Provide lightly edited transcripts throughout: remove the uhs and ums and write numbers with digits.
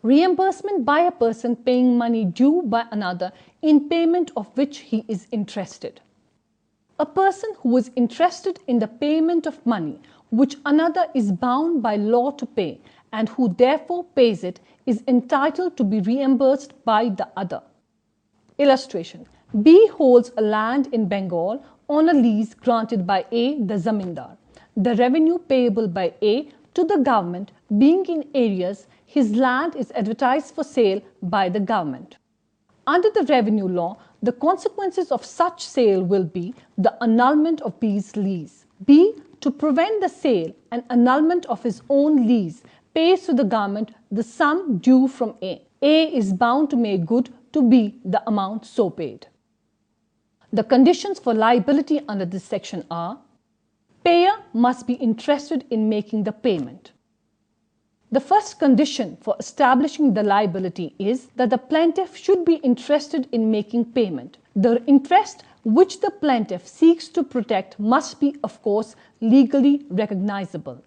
Reimbursement by a person paying money due by another in payment of which he is interested. A person who is interested in the payment of money which another is bound by law to pay and who therefore pays it is entitled to be reimbursed by the other. Illustration. B holds a land in Bengal on a lease granted by A, the zamindar. The revenue payable by A to the government being in areas his land is advertised for sale by the government. Under the revenue law, the consequences of such sale will be the annulment of B's lease. B, to prevent the sale and annulment of his own lease, pays to the government the sum due from A. A is bound to make good to B the amount so paid. The conditions for liability under this section are: payer must be interested in making the payment. The first condition for establishing the liability is that the plaintiff should be interested in making payment. The interest which the plaintiff seeks to protect must be, of course, legally recognizable.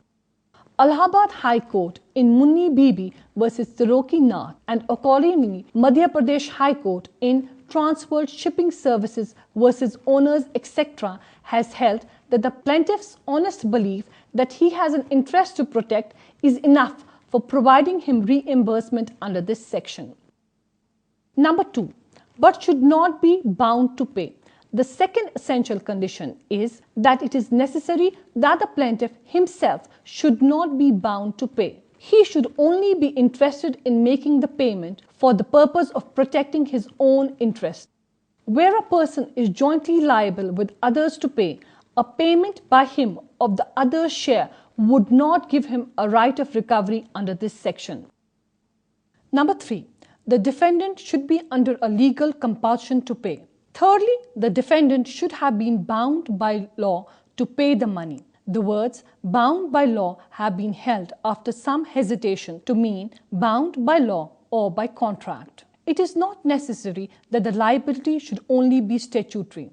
Allahabad High Court in Munni Bibi versus Triloki Nath and accordingly Madhya Pradesh High Court in Transferred Shipping Services versus Owners etc. has held that the plaintiff's honest belief that he has an interest to protect is enough for providing him reimbursement under this section. Number 2. But should not be bound to pay. The second essential condition is that it is necessary that the plaintiff himself should not be bound to pay. He should only be interested in making the payment for the purpose of protecting his own interest. Where a person is jointly liable with others to pay, a payment by him of the other's share would not give him a right of recovery under this section. Number 3. The defendant should be under a legal compulsion to pay. Thirdly, the defendant should have been bound by law to pay the money. The words bound by law have been held after some hesitation to mean bound by law or by contract. It is not necessary that the liability should only be statutory.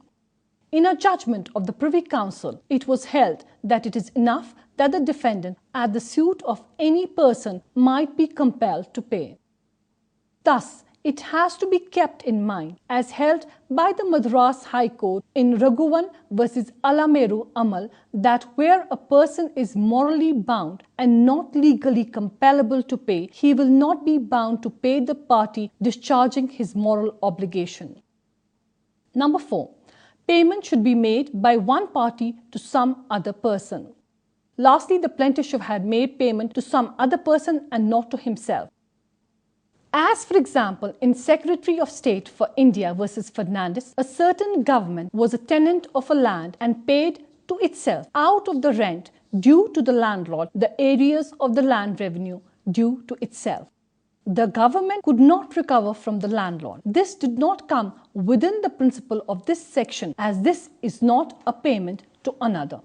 In a judgment of the Privy Council, it was held that it is enough that the defendant at the suit of any person might be compelled to pay. Thus, it has to be kept in mind, as held by the Madras High Court in Raghavan versus Alameru Ammal, that where a person is morally bound and not legally compellable to pay, he will not be bound to pay the party discharging his moral obligation. Number 4. Payment should be made by one party to some other person. Lastly, the plaintiff should have made payment to some other person and not to himself. As for example, in Secretary of State for India versus Fernandes, a certain government was a tenant of a land and paid to itself out of the rent due to the landlord the areas of the land revenue due to itself. The government could not recover from the landlord. This did not come within the principle of this section, as this is not a payment to another.